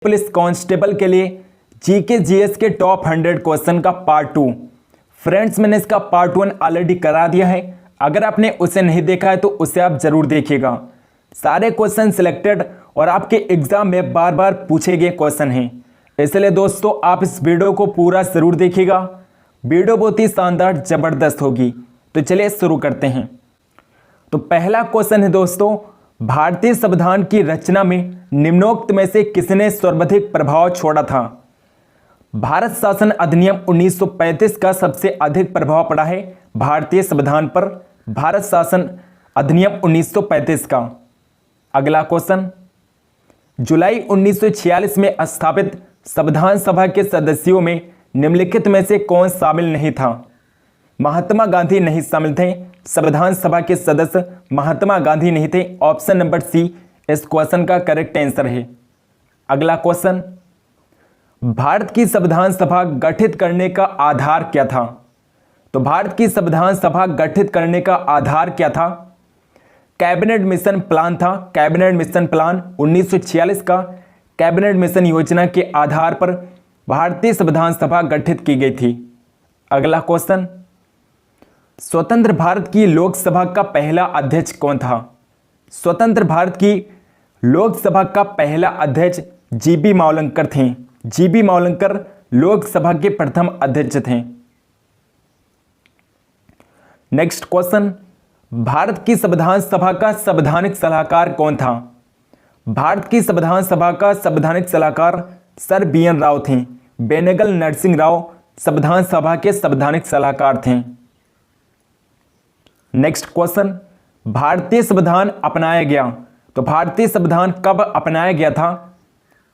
Police constable के लिए GK GS के टॉप 100 क्वेश्चन का पार्ट 2। फ्रेंड्स, मैंने इसका पार्ट 1 ऑलरेडी करा दिया है। अगर आपने उसे नहीं देखा है तो उसे आप जरूर देखिएगा। सारे क्वेश्चन सिलेक्टेड और आपके एग्जाम में बार बार पूछे गए क्वेश्चन हैं, इसलिए दोस्तों आप इस वीडियो को पूरा जरूर देखिएगा। वीडियो बहुत ही शानदार जबरदस्त होगी। तो चलिए शुरू करते हैं। तो पहला क्वेश्चन है दोस्तों, भारतीय संविधान की रचना में निम्नोक्त में से किसने सर्वाधिक प्रभाव छोड़ा था? भारत शासन अधिनियम 1935 का सबसे अधिक प्रभाव पड़ा है भारतीय संविधान पर। भारत शासन अधिनियम 1935 का। अगला क्वेश्चन, जुलाई 1946 में स्थापित संविधान सभा के सदस्यों में निम्नलिखित में से कौन शामिल नहीं था? महात्मा गांधी नहीं शामिल थे। संविधान सभा के सदस्य महात्मा गांधी नहीं थे। ऑप्शन नंबर सी इस क्वेश्चन का करेक्ट आंसर है। अगला क्वेश्चन, भारत की संविधान सभा गठित करने का आधार क्या था? तो भारत की संविधान सभा गठित करने का आधार क्या था? कैबिनेट मिशन प्लान था। कैबिनेट मिशन प्लान 1946 का कैबिनेट मिशन योजना के आधार पर भारतीय संविधान सभा गठित की गई थी। अगला क्वेश्चन, स्वतंत्र भारत की लोकसभा का पहला अध्यक्ष कौन था? स्वतंत्र भारत की लोकसभा का पहला अध्यक्ष जीबी मावलंकर थे। जीबी मावलंकर लोकसभा के प्रथम अध्यक्ष थे। नेक्स्ट क्वेश्चन, भारत की संविधान सभा का संवैधानिक सलाहकार कौन था? भारत की संविधान सभा का संवैधानिक सलाहकार सर BN राव थे। बेनेगल नरसिंह राव संविधान सभा के संवैधानिक सलाहकार थे। नेक्स्ट क्वेश्चन, भारतीय संविधान अपनाया गया। तो भारतीय संविधान कब अपनाया गया था?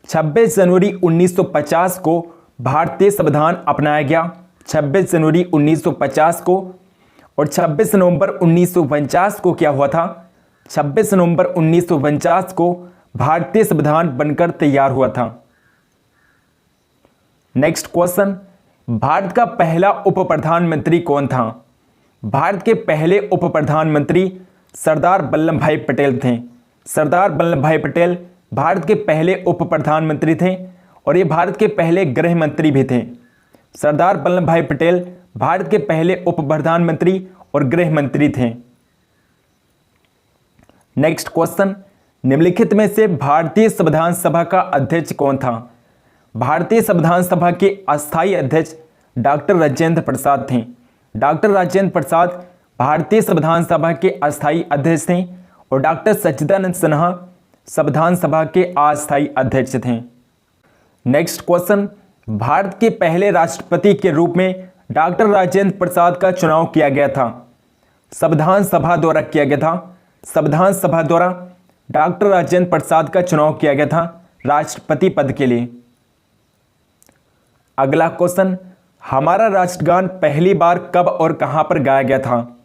26 जनवरी 1950 को भारतीय संविधान अपनाया गया। 26 जनवरी 1950 को। और 26 नवंबर 1949 को क्या हुआ था? 26 नवंबर 1949 को भारतीय संविधान बनकर तैयार हुआ था। नेक्स्ट क्वेश्चन, भारत का पहला उप प्रधानमंत्री कौन था? भारत के पहले उप प्रधानमंत्री सरदार वल्लभ भाई पटेल थे। सरदार वल्लभ भाई पटेल भारत के पहले उप प्रधानमंत्री थे और ये भारत के पहले गृह मंत्री भी थे। सरदार वल्लभ भाई पटेल भारत के पहले उप प्रधानमंत्री और गृह मंत्री थे। नेक्स्ट क्वेश्चन, निम्नलिखित में से भारतीय संविधान सभा का अध्यक्ष कौन था? भारतीय संविधान सभा के अस्थायी अध्यक्ष डॉक्टर राजेंद्र प्रसाद थे। डॉक्टर राजेंद्र प्रसाद भारतीय संविधान सभा के अस्थायी अध्यक्ष थे और डॉक्टर सच्चिदानंद सिन्हा संविधान सभा के अस्थायी अध्यक्ष थे। नेक्स्ट क्वेश्चन, भारत के पहले राष्ट्रपति के रूप में डॉक्टर राजेंद्र प्रसाद का चुनाव किया गया था। संविधान सभा द्वारा किया गया था। संविधान सभा द्वारा डॉक्टर राजेंद्र प्रसाद का चुनाव किया गया था राष्ट्रपति पद के लिए। अगला क्वेश्चन, हमारा राष्ट्रगान पहली बार कब और कहां पर गाया गया था?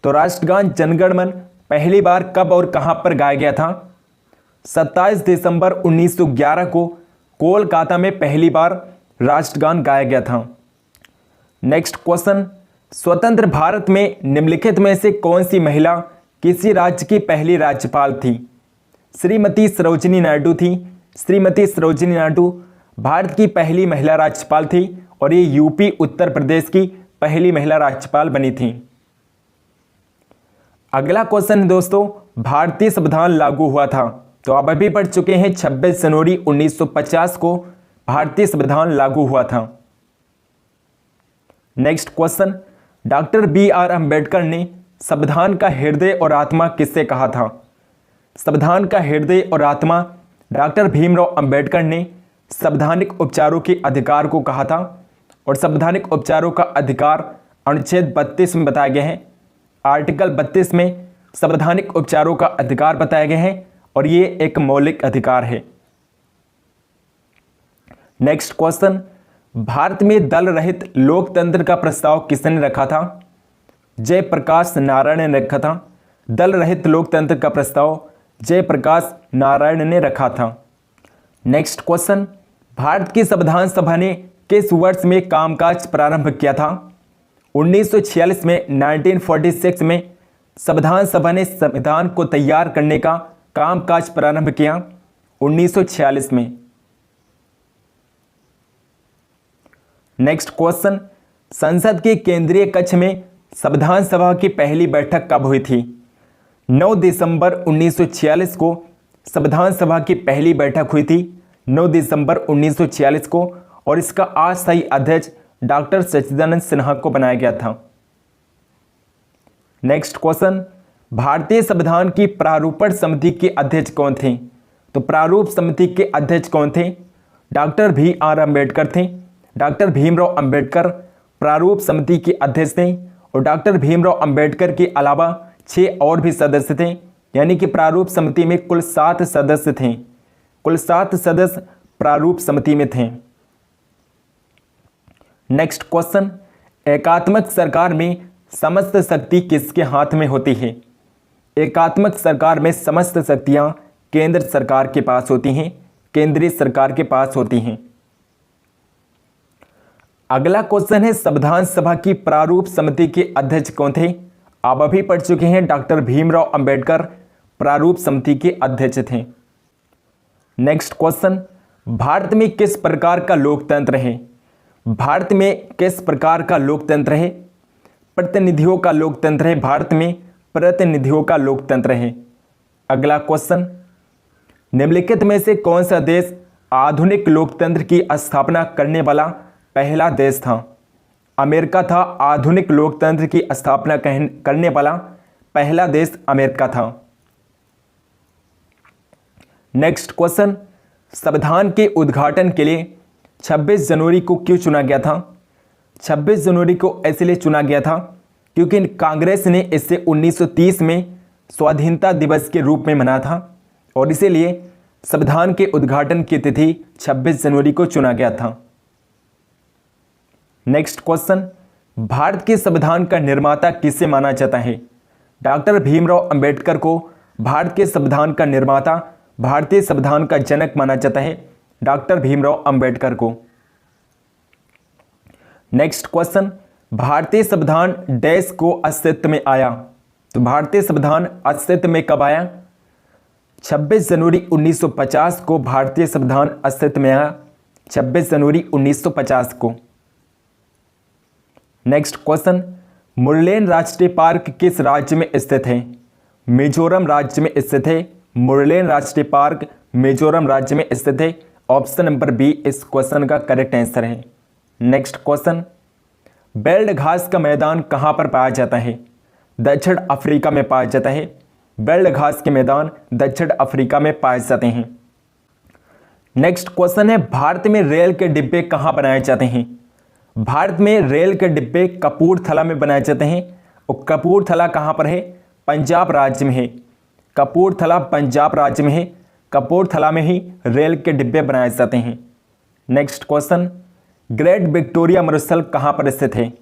तो राष्ट्रगान जनगण मन पहली बार कब और कहां पर गाया गया था? 27 दिसंबर 1911 को कोलकाता में पहली बार राष्ट्रगान गाया गया था। नेक्स्ट क्वेश्चन, स्वतंत्र भारत में निम्नलिखित में से कौन सी महिला किसी राज्य की पहली राज्यपाल थी? श्रीमती सरोजिनी नायडू थी। श्रीमती सरोजिनी नायडू भारत की पहली महिला राज्यपाल थी और ये यूपी उत्तर प्रदेश की पहली महिला राज्यपाल बनी थी। अगला क्वेश्चन है दोस्तों, भारतीय संविधान लागू हुआ था। तो आप अभी पढ़ चुके हैं 26 जनवरी 1950 को भारतीय संविधान लागू हुआ था। Next question, doctor BR Ambedkar ने संविधान का हृदय और आत्मा किससे कहा था? संविधान का हृदय और आत्मा डॉक्टर भीमराव अम्बेडकर ने संवैधानिक उपचारों के अधिकार को कहा था और संवैधानिक उपचारों का अधिकार अनुच्छेद 32 में बताया गया है। आर्टिकल 32 में संवैधानिक उपचारों का अधिकार बताया गया है और ये एक मौलिक अधिकार है। नेक्स्ट क्वेश्चन, भारत में दल रहित लोकतंत्र का प्रस्ताव किसने रखा था? जयप्रकाश नारायण ने रखा था। दल रहित लोकतंत्र का प्रस्ताव जयप्रकाश नारायण ने रखा था। नेक्स्ट क्वेश्चन, भारत की संविधान सभा ने किस वर्ष में कामकाज प्रारंभ किया था? 1946 में 1946 में संविधान सभा ने संविधान को तैयार करने का कामकाज प्रारंभ किया 1946 में। नेक्स्ट क्वेश्चन, संसद के केंद्रीय कक्ष में संविधान सभा की पहली बैठक कब हुई थी? 9 दिसंबर 1946 को संविधान सभा की पहली बैठक हुई थी, 9 दिसंबर 1946 को, और इसका अस्थायी अध्यक्ष डॉक्टर सच्चिदानंद सिन्हा को बनाया गया था। नेक्स्ट क्वेश्चन, भारतीय संविधान की प्रारूपण समिति के अध्यक्ष कौन थे? तो प्रारूप समिति के अध्यक्ष कौन थे? Doctor B.R. अम्बेडकर थे। डॉक्टर भीमराव अम्बेडकर प्रारूप समिति के अध्यक्ष थे, और डॉक्टर भीमराव अम्बेडकर के अलावा 6 और भी सदस्य थे, यानी कि प्रारूप समिति में कुल 7 सदस्य थे। कुल 7 सदस्य प्रारूप समिति में थे। नेक्स्ट क्वेश्चन, एकात्मक सरकार में समस्त शक्ति किसके हाथ में होती है? एकात्मक सरकार में समस्त शक्तियां केंद्र सरकार के पास होती हैं, केंद्रीय सरकार के पास होती हैं। अगला क्वेश्चन है, संविधान सभा की प्रारूप समिति के अध्यक्ष कौन थे? आप अभी पढ़ चुके हैं, डॉक्टर भीमराव अंबेडकर प्रारूप समिति के अध्यक्ष थे। नेक्स्ट क्वेश्चन, भारत में किस प्रकार का लोकतंत्र है? भारत में किस प्रकार का लोकतंत्र है? प्रतिनिधियों का लोकतंत्र है। भारत में प्रतिनिधियों का लोकतंत्र है। अगला क्वेश्चन, निम्नलिखित में से कौन सा देश आधुनिक लोकतंत्र की स्थापना करने वाला पहला देश था? अमेरिका था आधुनिक लोकतंत्र की स्थापना करने वाला पहला देश अमेरिका था। नेक्स्ट क्वेश्चन, संविधान के उद्घाटन के लिए 26 जनवरी को क्यों चुना गया था? 26 जनवरी को इसलिए चुना गया था क्योंकि कांग्रेस ने इसे 1930 में स्वाधीनता दिवस के रूप में मनाया था, और इसीलिए संविधान के उद्घाटन की तिथि 26 जनवरी को चुना गया था। नेक्स्ट क्वेश्चन, भारत के संविधान का निर्माता किसे माना जाता है? डॉक्टर भीमराव अंबेडकर को भारत के संविधान का निर्माता, भारतीय संविधान का जनक माना जाता है, डॉक्टर भीमराव अंबेडकर को। नेक्स्ट क्वेश्चन, भारतीय संविधान डैश को अस्तित्व में आया? तो भारतीय संविधान अस्तित्व में कब आया? 26 जनवरी 1950 को भारतीय संविधान अस्तित्व में आया, 26 जनवरी 1950 को। नेक्स्ट क्वेश्चन, मुरलेन राष्ट्रीय पार्क किस राज्य में स्थित है? मिजोरम राज्य में स्थित है। मुरलेन राष्ट्रीय पार्क मिजोरम राज्य में स्थित है। ऑप्शन नंबर बी इस क्वेश्चन का करेक्ट आंसर है। नेक्स्ट क्वेश्चन, बेल्ट घास का मैदान कहाँ पर पाया जाता है? दक्षिण अफ्रीका में पाया जाता है। बेल्ट घास के मैदान दक्षिण अफ्रीका में पाए जाते हैं। नेक्स्ट क्वेश्चन है, भारत में रेल के डिब्बे कहाँ बनाए जाते हैं? भारत में रेल के डिब्बे कपूरथला में बनाए जाते हैं, और कपूरथला कहाँ पर है? पंजाब राज्य में है। कपूरथला पंजाब राज्य में है। कपूरथला में ही रेल के डिब्बे बनाए जाते हैं। नेक्स्ट क्वेश्चन, ग्रेट विक्टोरिया मरुस्थल कहाँ पर स्थित है?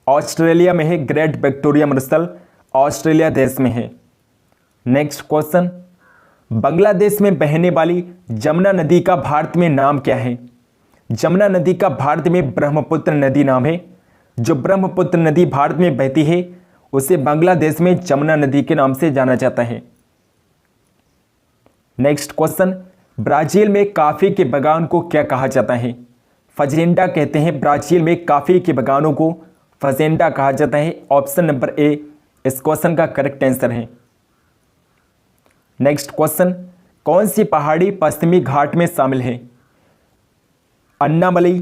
ऑस्ट्रेलिया में है। ग्रेट विक्टोरिया मरुस्थल ऑस्ट्रेलिया देश में है। नेक्स्ट क्वेश्चन, बांग्लादेश में बहने वाली जमुना नदी का भारत में नाम क्या है? जमुना नदी का भारत में ब्रह्मपुत्र नदी नाम है। जो ब्रह्मपुत्र नदी भारत में बहती है उसे बांग्लादेश में जमुना नदी के नाम से जाना जाता है। नेक्स्ट क्वेश्चन, ब्राजील में कॉफी के बागान को क्या कहा जाता है? फजेंडा कहते हैं। ब्राजील में कॉफी के बागानों को फजेंडा कहा जाता है। ऑप्शन नंबर ए इस क्वेश्चन का करेक्ट आंसर है। नेक्स्ट क्वेश्चन, कौन सी पहाड़ी पश्चिमी घाट में शामिल है? अन्नामलई,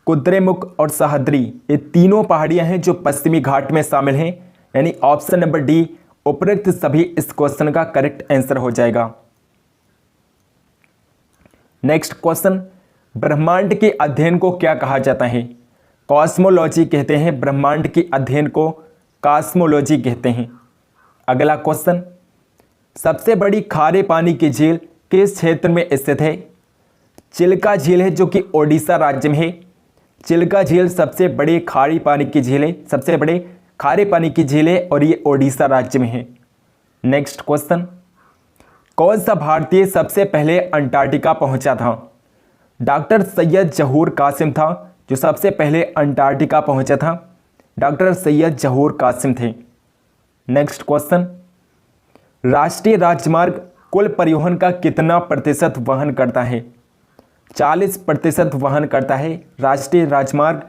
कुद्रेमुख और सह्याद्री, ये तीनों पहाड़ियां हैं जो पश्चिमी घाट में शामिल हैं, यानी ऑप्शन नंबर डी उपरोक्त सभी इस क्वेश्चन का करेक्ट आंसर हो जाएगा। नेक्स्ट क्वेश्चन, ब्रह्मांड के अध्ययन को क्या कहा जाता है? कॉस्मोलॉजी कहते हैं। ब्रह्मांड के अध्ययन को कॉस्मोलॉजी कहते हैं। अगला क्वेश्चन, सबसे बड़ी खारे पानी की झील किस क्षेत्र में स्थित है? चिल्का झील है, जो कि ओडिशा राज्य में है। चिल्का झील सबसे बड़ी खारी पानी की झील है, सबसे बड़े खारे पानी की झील है, और ये ओडिशा राज्य में है। नेक्स्ट क्वेश्चन, कौन सा भारतीय सबसे पहले अंटार्कटिका पहुंचा था? डॉक्टर सैयद जहूर कासिम था जो सबसे पहले अंटार्कटिका पहुंचा था। डॉक्टर सैयद जहूर कासिम थे। नेक्स्ट क्वेश्चन, राष्ट्रीय राजमार्ग कुल परिवहन का कितना प्रतिशत वहन करता है? 40% वहन करता है। राष्ट्रीय राजमार्ग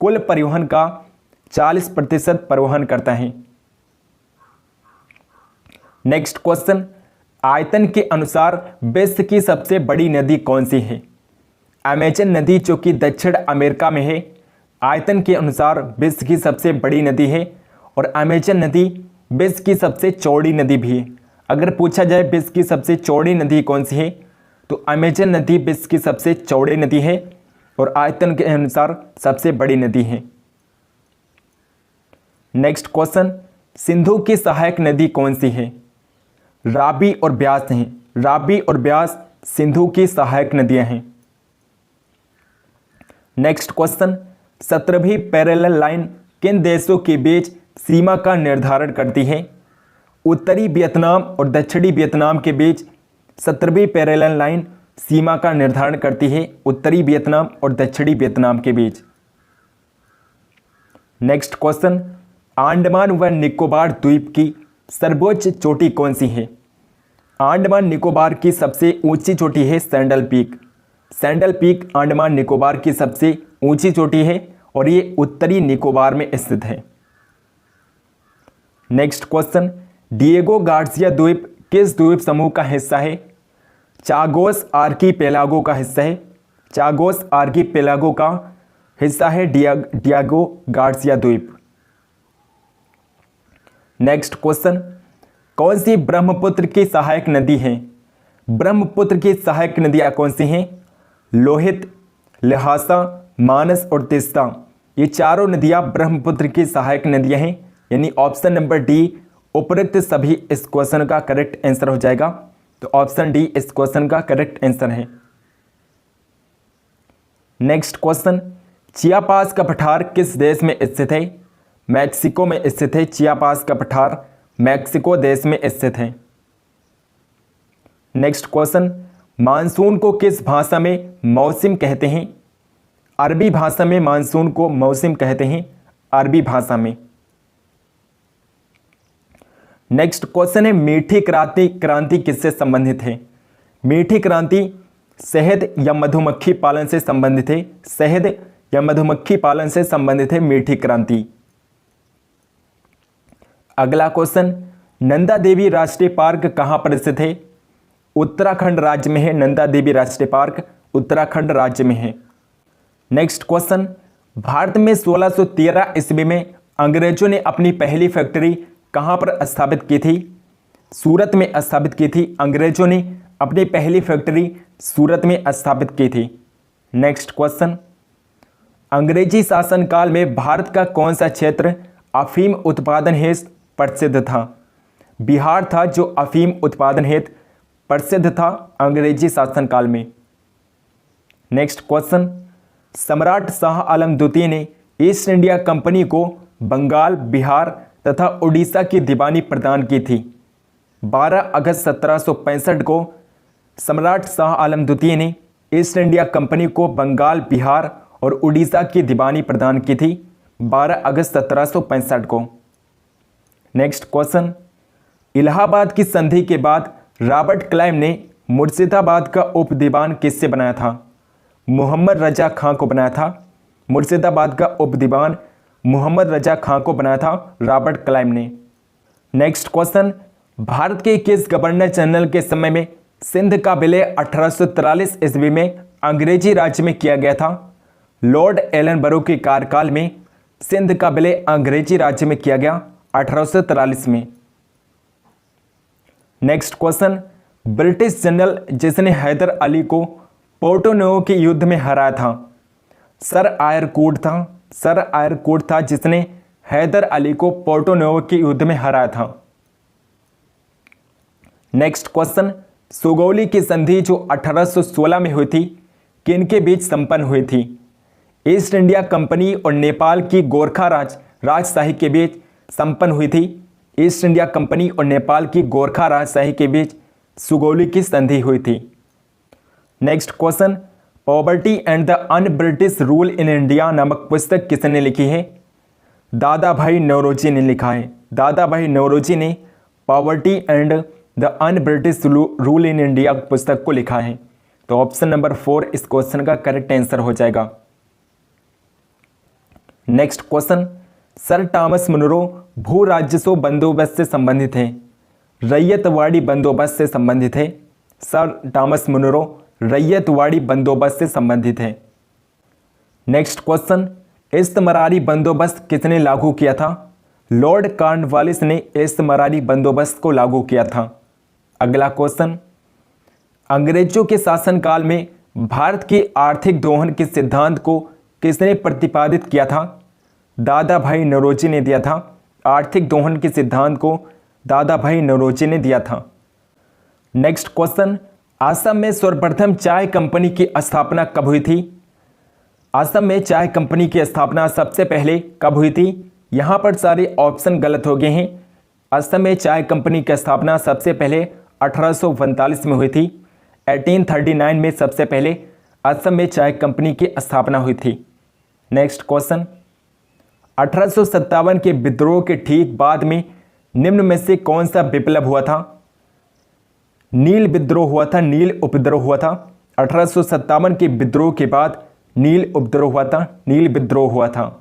कुल परिवहन का 40% परिवहन करता है। नेक्स्ट क्वेश्चन, आयतन के अनुसार विश्व की सबसे बड़ी नदी कौन सी है? अमेजन नदी जो कि दक्षिण अमेरिका में है, आयतन के अनुसार विश्व की सबसे बड़ी नदी है। और अमेजन नदी विश्व की सबसे चौड़ी नदी भी है। अगर पूछा जाए विश्व की सबसे चौड़ी नदी कौन सी है, तो अमेजन नदी विश्व की सबसे चौड़ी नदी है और आयतन के अनुसार सबसे बड़ी नदी है। नेक्स्ट क्वेश्चन, सिंधु की सहायक नदी कौन सी है? रावी और ब्यास हैं। रावी और ब्यास सिंधु की सहायक नदियां हैं। नेक्स्ट क्वेश्चन, 17वीं पैरेलल लाइन किन देशों के बीच सीमा का निर्धारण करती है? उत्तरी वियतनाम और दक्षिणी वियतनाम के बीच 17वीं पैरेलल लाइन सीमा का निर्धारण करती है, उत्तरी वियतनाम और दक्षिणी वियतनाम के बीच। नेक्स्ट क्वेश्चन, अंडमान व निकोबार द्वीप की सर्वोच्च चोटी कौन सी है? अंडमान निकोबार की सबसे ऊंची चोटी है sandal peak. Sandal peak Andaman Nicobar की सबसे ऊंची चोटी है और ये उत्तरी निकोबार में स्थित है। नेक्स्ट क्वेश्चन, डिएगो गार्सिया द्वीप किस द्वीप समूह का हिस्सा है? चागोस आर्कीपेलागो का हिस्सा है। चागोस आर्कीपेलागो का हिस्सा है डिएगो गार्सिया द्वीप। नेक्स्ट क्वेश्चन, कौन सी ब्रह्मपुत्र की सहायक नदी है? ब्रह्मपुत्र की सहायक नदियां कौन सी हैं? लोहित, लहासा, मानस और तीस्ता, ये चारों नदियां ब्रह्मपुत्र की सहायक नदियां हैं। यानी ऑप्शन नंबर डी उपरोक्त सभी इस क्वेश्चन का करेक्ट आंसर हो जाएगा। तो ऑप्शन डी इस क्वेश्चन का करेक्ट आंसर है। नेक्स्ट क्वेश्चन, चियापास का पठार किस देश में स्थित है? मैक्सिको में स्थित है। चियापास का पठार मैक्सिको देश में स्थित है। नेक्स्ट क्वेश्चन, मानसून को किस भाषा में मौसम कहते हैं? अरबी भाषा में मानसून को मौसम कहते हैं, अरबी भाषा में। नेक्स्ट क्वेश्चन है, मीठी क्रांति किससे संबंधित है? मीठी क्रांति शहद या मधुमक्खी पालन से संबंधित है। शहद या मधुमक्खी पालन से संबंधित है मीठी क्रांति। अगला क्वेश्चन, नंदा देवी राष्ट्रीय पार्क कहां पर स्थित है? उत्तराखंड राज्य में है। नंदा देवी राष्ट्रीय पार्क उत्तराखंड राज्य में है। नेक्स्ट क्वेश्चन, भारत में 1613 ईस्वी में अंग्रेजों ने अपनी पहली फैक्ट्री कहां पर स्थापित की थी? सूरत में स्थापित की थी। अंग्रेजों ने अपनी पहली फैक्ट्री सूरत में स्थापित की थी। नेक्स्ट क्वेश्चन, अंग्रेजी शासनकाल में भारत का कौन सा क्षेत्र अफीम उत्पादन हेतु प्रसिद्ध था? बिहार था जो अफीम उत्पादन हेतु प्रसिद्ध था अंग्रेजी शासनकाल में। नेक्स्ट क्वेश्चन, सम्राट शाह आलम द्वितीय ने ईस्ट इंडिया कंपनी को बंगाल, बिहार तथा उड़ीसा की दीवानी प्रदान की थी। 12 अगस्त 1765 को सम्राट शाह आलम द्वितीय ने ईस्ट इंडिया कंपनी को बंगाल, बिहार और उड़ीसा की दीवानी प्रदान की थी 12 अगस्त 1765 को। नेक्स्ट क्वेश्चन, इलाहाबाद की संधि के बाद रॉबर्ट क्लाइव ने मुर्शिदाबाद का उपदीवान किससे बनाया था? मोहम्मद रजा खां को बनाया था। मुर्शिदाबाद का उपदीवान मोहम्मद रजा खां को बनाया था रॉबर्ट क्लाइव ने। नेक्स्ट क्वेश्चन, भारत के किस गवर्नर जनरल के समय में सिंध का विलय 1843 ईस्वी में अंग्रेजी राज्य में किया गया था? लॉर्ड एलनबरो के कार्यकाल में सिंध का विलय अंग्रेजी राज्य में किया गया 1843 में। नेक्स्ट क्वेश्चन, ब्रिटिश जनरल जिसने हैदर अली को पोर्टोनोवो के युद्ध में हराया था? सर आयरकूट था। सर आयरकूट था जिसने हैदर अली को पोर्टोनोवो के युद्ध में हराया था। नेक्स्ट क्वेश्चन, सुगौली की संधि जो 1816 में हुई थी किनके बीच संपन्न हुई थी? ईस्ट इंडिया कंपनी और नेपाल की गोरखा राजशाही के बीच संपन्न हुई थी। ईस्ट इंडिया कंपनी और नेपाल की गोरखा राजशाही के बीच सुगौली की संधि हुई थी। Next question, poverty and the un British rule in India नामक पुस्तक किसने लिखी है? दादा भाई नौरोजी ने लिखा है। दादा भाई नौरोजी ने poverty and the un British rule in India पुस्तक को लिखा है। तो ऑप्शन नंबर 4 इस क्वेश्चन का करेक्ट आंसर हो जाएगा। Next question, sir Thomas Munro भू राजस्व बंदोबस्त से संबंधित है, रैयतवाड़ी बंदोबस्त से संबंधित है। सर टॉमस मुनरो रैयतवाड़ी बंदोबस्त से संबंधित है। नेक्स्ट क्वेश्चन, इस्तमरारी बंदोबस्त किसने लागू किया था? लॉर्ड कॉर्नवालिस ने इस्तमरारी बंदोबस्त को लागू किया था। अगला क्वेश्चन, अंग्रेजों के शासनकाल में भारत के आर्थिक दोहन के सिद्धांत को किसने प्रतिपादित किया था? दादा भाई नौरोजी ने दिया था। आर्थिक दोहन के सिद्धांत को दादा भाई नौरोजी ने दिया था। नेक्स्ट क्वेश्चन, असम में सर्वप्रथम चाय कंपनी की स्थापना कब हुई थी? असम में चाय कंपनी की स्थापना सबसे पहले कब हुई थी? यहाँ पर सारे ऑप्शन गलत हो गए हैं। असम में चाय कंपनी की स्थापना सबसे पहले 1845 में हुई थी। 1839 में सबसे पहले असम में चाय कंपनी की स्थापना हुई थी। नेक्स्ट क्वेश्चन, 1857 के विद्रोह के ठीक बाद में निम्न में से कौन सा विप्लव हुआ था? नील विद्रोह हुआ था, नील उपद्रव हुआ था। 1857 के विद्रोह के बाद नील उपद्रव हुआ था, नील विद्रोह हुआ था।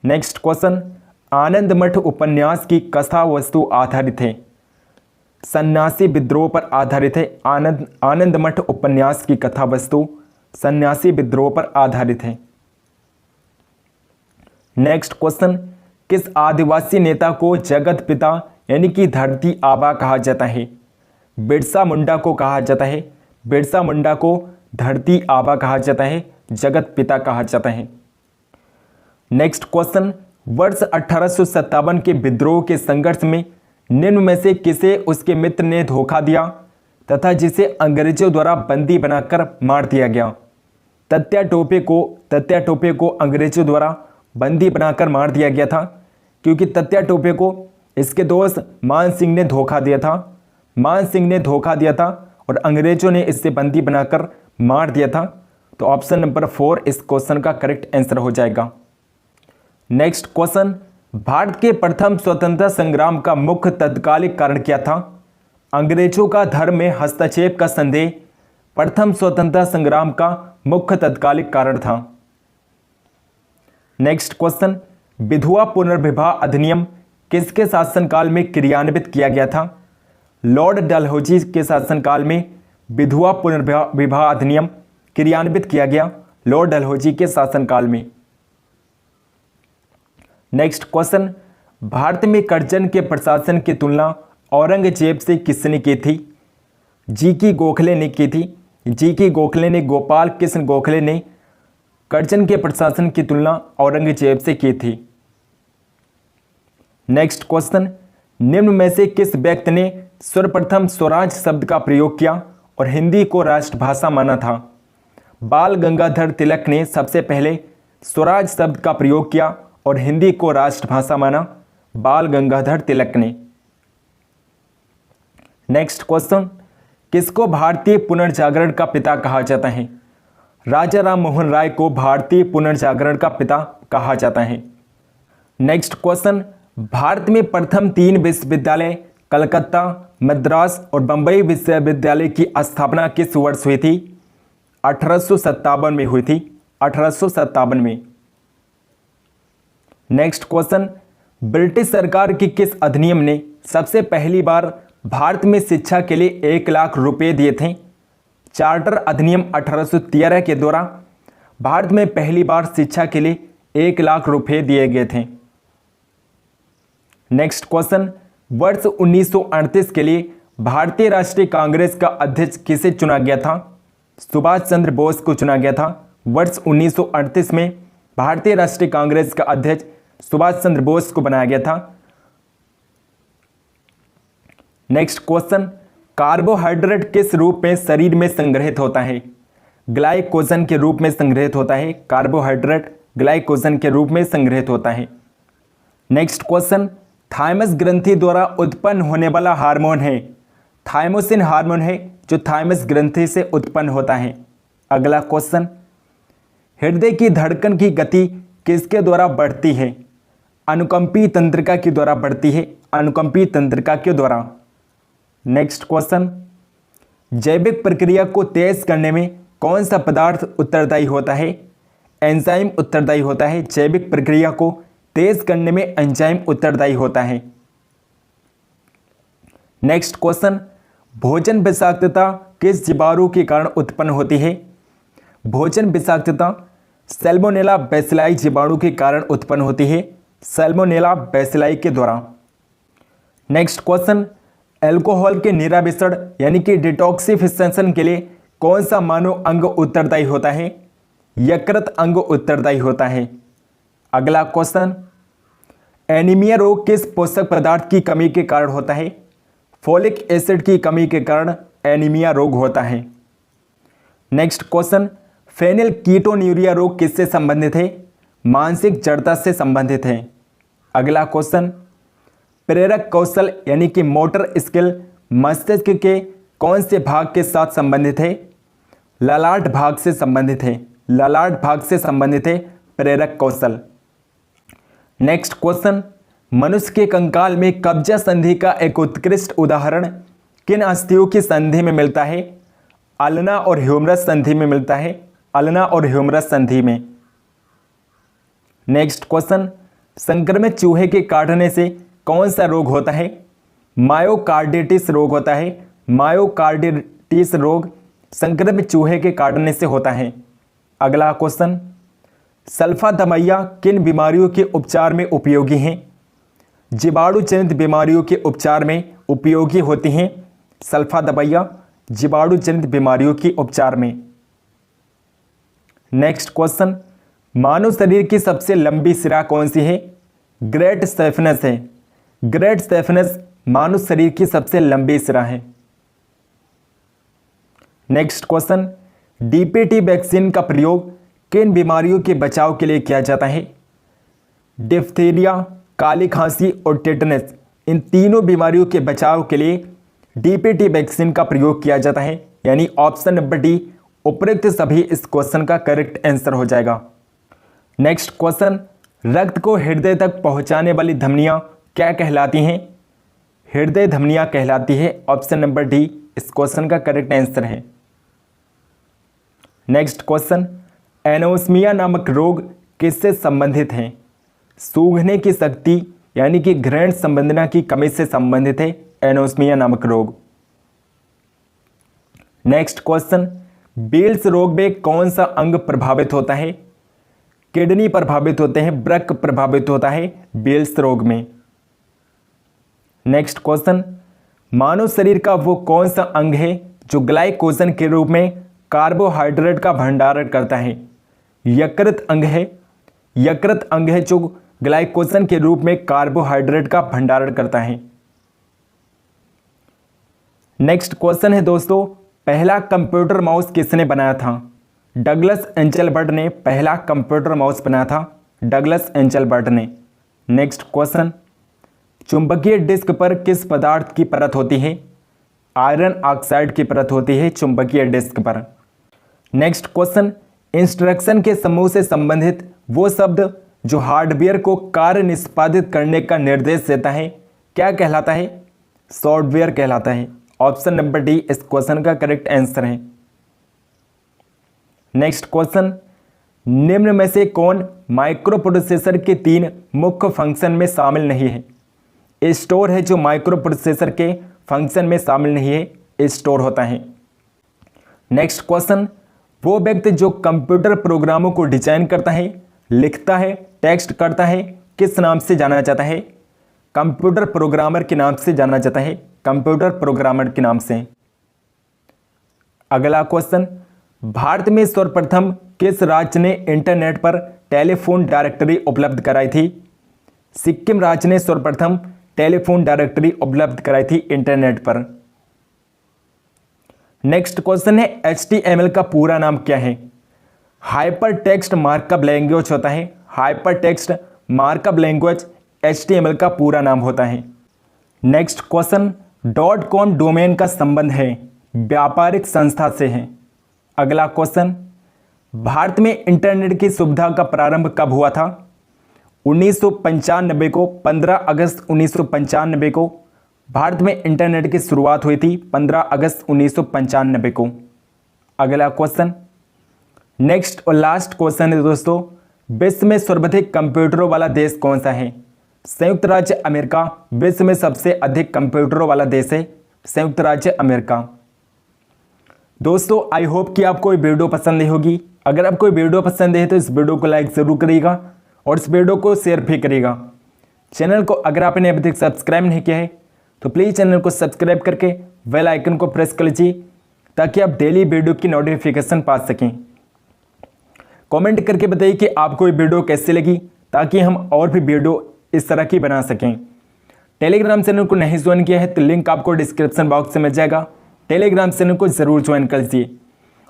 नेक्स्ट क्वेश्चन, आनंद मठ उपन्यास की कथा वस्तु आधारित है, सन्यासी विद्रोह पर आधारित है। आनंद मठ उपन्यास की कथा वस्तु सन्यासी विद्रोह पर आधारित है। नेक्स्ट क्वेश्चन, किस आदिवासी नेता को जगत पिता यानी कि धरती आबा कहा जाता है? बिरसा मुंडा को कहा जाता है। बिरसा मुंडा को धरती आबा कहा जाता है, जगत पिता कहा जाता है। नेक्स्ट क्वेश्चन, वर्ष 1857 के विद्रोह के संघर्ष में निम्न में से किसे उसके मित्र ने धोखा दिया तथा जिसे अंग्रेजों द्वारा बंदी बनाकर मार दिया गया? तत्या टोपे को अंग्रेजों द्वारा बंदी बनाकर मार दिया गया था, क्योंकि तत्या टोपे को इसके दोस्त मान सिंह ने धोखा दिया था। मान सिंह ने धोखा दिया था और अंग्रेजों ने इससे बंदी बनाकर मार दिया था। तो ऑप्शन नंबर 4 इस क्वेश्चन का करेक्ट आंसर हो जाएगा। नेक्स्ट क्वेश्चन, भारत के प्रथम स्वतंत्रता संग्राम का मुख्य तत्कालिक कारण क्या था? अंग्रेजों का धर्म में हस्तक्षेप का संदेह प्रथम स्वतंत्रता संग्राम का मुख्य तत्कालिक कारण था। नेक्स्ट क्वेश्चन, विधवा पुनर्विवाह अधिनियम किसके शासनकाल में क्रियान्वित किया गया था? लॉर्ड डलहौजी के शासनकाल में विधवा पुनर्विवाह अधिनियम क्रियान्वित किया गया, लॉर्ड डलहौजी के शासनकाल में। नेक्स्ट क्वेश्चन, भारत में करजन के प्रशासन की तुलना औरंगजेब से किसने की थी? जी.के. गोखले ने की थी। जी.के. गोखले ने, गोपाल कृष्ण गोखले ने करजन के प्रशासन की तुलना औरंगजेब से की थी। नेक्स्ट क्वेश्चन, निम्न में से किस व्यक्ति ने सर्वप्रथम स्वराज शब्द का प्रयोग किया और हिंदी को राष्ट्रभाषा माना था? बाल गंगाधर तिलक ने सबसे पहले स्वराज शब्द का प्रयोग किया और हिंदी को राष्ट्रभाषा माना, बाल गंगाधर तिलक ने। नेक्स्ट क्वेश्चन, किसको भारतीय पुनर्जागरण का पिता कहा जाता है? राजा राम मोहन राय को भारतीय पुनर्जागरण का पिता कहा जाता है। नेक्स्ट क्वेश्चन, भारत में प्रथम 3 विश्वविद्यालय कलकत्ता, मद्रास और बंबई विश्वविद्यालय की स्थापना किस वर्ष हुई थी? 1857 में हुई थी, 1857 में। नेक्स्ट क्वेश्चन, ब्रिटिश सरकार की किस अधिनियम ने सबसे पहली बार भारत में शिक्षा के लिए 1 लाख रुपए दिए थे? चार्टर अधिनियम 1813 के द्वारा भारत में पहली बार शिक्षा के लिए 1 लाख रुपए दिए गए थे। नेक्स्ट क्वेश्चन, वर्ष 1938 के लिए भारतीय राष्ट्रीय कांग्रेस का अध्यक्ष किसे चुना गया था? सुभाष चंद्र बोस को चुना गया था। वर्ष 1938 में भारतीय राष्ट्रीय कांग्रेस का अध्यक्ष सुभाष चंद्र बोस को बनाया गया था। नेक्स्ट क्वेश्चन, कार्बोहाइड्रेट किस रूप में शरीर में संग्रहित होता है? ग्लाइकोजन के रूप में संग्रहित होता है। कार्बोहाइड्रेट ग्लाइकोजन के रूप में संग्रहित होता है। नेक्स्ट क्वेश्चन, थाइमस ग्रंथि द्वारा उत्पन्न होने वाला हार्मोन है, थाइमोसिन हार्मोन है जो थाइमस ग्रंथि से उत्पन्न होता है। अगला क्वेश्चन, हृदय की धड़कन की गति किसके द्वारा बढ़ती है? अनुकंपी तंत्रिका के द्वारा बढ़ती है, अनुकंपी तंत्रिका के द्वारा। नेक्स्ट क्वेश्चन, जैविक प्रक्रिया को तेज करने में कौन सा पदार्थ उत्तरदायी होता है? एंजाइम उत्तरदायी होता है। जैविक प्रक्रिया को तेज करने में एंजाइम उत्तरदायी होता है। नेक्स्ट क्वेश्चन, भोजन विषाक्तता किस जीवाणु के कारण उत्पन्न होती है? भोजन विषाक्तता सैल्मोनेला बैसिलाई जीवाणु के कारण उत्पन्न होती है, सैल्मोनेला बैसिलाई के द्वारा। नेक्स्ट क्वेश्चन, अल्कोहल के निराविषण यानी कि डिटॉक्सिफिकेशन के लिए कौन सा मानव अंग उत्तरदायी होता है? यकृत अंग उत्तरदायी होता है। अगला क्वेश्चन, एनीमिया रोग किस पोषक पदार्थ की कमी के कारण होता है? फोलिक एसिड की कमी के कारण एनीमिया रोग होता है। नेक्स्ट क्वेश्चन, फेनिल कीटोन्यूरिया रोग किससे संबंधित है? मानसिक जड़ता से संबंधित है। अगला क्वेश्चन, प्रेरक कौशल यानी कि मोटर स्किल मस्तिष्क के कौन से भाग के साथ संबंधित है? ललाट भाग से संबंधित है। ललाट भाग से संबंधित है प्रेरक कौशल। नेक्स्ट क्वेश्चन, मनुष्य के कंकाल में कब्जा संधि का एक उत्कृष्ट उदाहरण किन अस्थियों की संधि में मिलता है? अल्ना और ह्यूमरस संधि में मिलता है। अल्ना और ह्यूमरस संधि में। नेक्स्ट क्वेश्चन, संक्रमित चूहे के काटने से कौन सा रोग होता है? मायोकार्डिटिस रोग होता है। मायोकार्डिटिस रोग संक्रमित चूहे के काटने से होता है। अगला क्वेश्चन, सल्फा दवाइयाँ किन बीमारियों के उपचार में उपयोगी हैं? जीवाणु जनित बीमारियों के उपचार में उपयोगी होती हैं सल्फा दवाइयाँ जीवाणु जनित बीमारियों के उपचार में। नेक्स्ट क्वेश्चन, मानव शरीर की सबसे लंबी सिरा कौन सी है? ग्रेट स्टेफनस है। ग्रेट स्टेफनस मानव शरीर की सबसे लंबी सिरा है। नेक्स्ट क्वेश्चन, डीपीटी वैक्सीन का प्रयोग किन बीमारियों के बचाव के लिए किया जाता है? डिप्थीरिया, काली खांसी और टेटनस, इन तीनों बीमारियों के बचाव के लिए डीपीटी वैक्सीन का प्रयोग किया जाता है। यानी ऑप्शन नंबर डी उपयुक्त सभी इस क्वेश्चन का करेक्ट आंसर हो जाएगा। नेक्स्ट क्वेश्चन, रक्त को हृदय तक पहुंचाने वाली धमनियां क्या कहलाती हैं? हृदय धमनियां कहलाती है। ऑप्शन नंबर डी इस क्वेश्चन का करेक्ट आंसर है। नेक्स्ट क्वेश्चन, एनोस्मिया नामक रोग किससे संबंधित है? सूंघने की शक्ति यानी कि घ्राण संवेदना की कमी से संबंधित है एनोस्मिया नामक रोग। नेक्स्ट क्वेश्चन, बील्स रोग में कौन सा अंग प्रभावित होता है? किडनी प्रभावित होते हैं, वृक्क प्रभावित होता है बील्स रोग में। नेक्स्ट क्वेश्चन, मानव शरीर का वो कौन सा अंग है जो ग्लाइकोजन के रूप में कार्बोहाइड्रेट का भंडारण करता है? यकृत अंग है। यकृत अंग है जो ग्लाइकोजन के रूप में कार्बोहाइड्रेट का भंडारण करता है। नेक्स्ट क्वेश्चन है दोस्तों, पहला कंप्यूटर माउस किसने बनाया था? डगलस एंजेलबर्ट ने पहला कंप्यूटर माउस बनाया था। डगलस एंजेलबर्ट ने। नेक्स्ट क्वेश्चन, चुंबकीय डिस्क पर किस पदार्थ की परत होती है? आयरन ऑक्साइड की परत होती है चुंबकीय डिस्क पर। नेक्स्ट क्वेश्चन, इंस्ट्रक्शन के समूह से संबंधित वो शब्द जो हार्डवेयर को कार्य निष्पादित करने का निर्देश देता है क्या कहलाता है? सॉफ्टवेयर कहलाता है। ऑप्शन नंबर डी इस क्वेश्चन का करेक्ट आंसर है। नेक्स्ट क्वेश्चन, निम्न में से कौन माइक्रो प्रोसेसर के 3 मुख्य फंक्शन में शामिल नहीं है? स्टोर है जो माइक्रो प्रोसेसर के फंक्शन में शामिल नहीं है, स्टोर होता है। नेक्स्ट क्वेश्चन, वो व्यक्ति जो कंप्यूटर प्रोग्रामों को डिजाइन करता है, लिखता है, टेक्स्ट करता है, किस नाम से जाना जाता है? कंप्यूटर प्रोग्रामर के नाम से जाना जाता है। कंप्यूटर प्रोग्रामर के नाम से। अगला क्वेश्चन, भारत में सर्वप्रथम किस राज्य ने इंटरनेट पर टेलीफोन डायरेक्टरी उपलब्ध कराई थी? सिक्किम राज्य ने सर्वप्रथम टेलीफोन डायरेक्टरी उपलब्ध कराई थी इंटरनेट पर। नेक्स्ट क्वेश्चन है, HTML का पूरा नाम क्या है? हाइपर टेक्स्ट मार्कअप लैंग्वेज होता है। Hyper text markup language HTML का पूरा नाम होता है। नेक्स्ट क्वेश्चन, .com डोमेन का संबंध है व्यापारिक संस्था से है। अगला क्वेश्चन, भारत में इंटरनेट की सुविधा का प्रारंभ कब हुआ था? 1995 को, 15 अगस्त 1995 को भारत में इंटरनेट की शुरुआत हुई थी। 15 अगस्त 1995 को। अगला क्वेश्चन, नेक्स्ट और लास्ट क्वेश्चन है दोस्तों, विश्व में सर्वाधिक कंप्यूटरों वाला देश कौन सा है? संयुक्त राज्य अमेरिका विश्व में सबसे अधिक कंप्यूटरों वाला देश है, संयुक्त राज्य अमेरिका। दोस्तों आई होप कि आपको ये वीडियो पसंद आई होगी। अगर आपको ये वीडियो पसंद है तो इस वीडियो को लाइक ज़रूर करिएगा और इस वीडियो को शेयर भी करिएगा। चैनल को अगर आपने अभी तक सब्सक्राइब नहीं किया है तो प्लीज़ चैनल को सब्सक्राइब करके बेल आइकन को प्रेस कर लीजिए ताकि आप डेली वीडियो की नोटिफिकेशन पा सकें। कमेंट करके बताइए कि आपको ये वीडियो कैसी लगी ताकि हम और भी वीडियो इस तरह की बना सकें। टेलीग्राम चैनल को नहीं ज्वाइन किया है तो लिंक आपको डिस्क्रिप्शन बॉक्स में मिल जाएगा, टेलीग्राम चैनल को ज़रूर ज्वाइन कर लीजिए।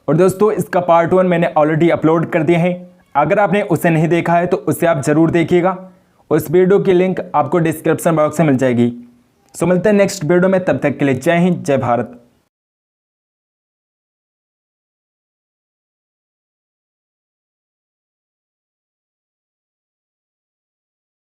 और दोस्तों इसका पार्ट 1 मैंने ऑलरेडी अपलोड कर दिया है, अगर आपने उसे नहीं देखा है तो उसे आप ज़रूर देखिएगा। उस वीडियो की लिंक आपको डिस्क्रिप्शन बॉक्स में मिल जाएगी। सो मिलते हैं नेक्स्ट वीडियो में, तब तक के लिए जय हिंद जय भारत।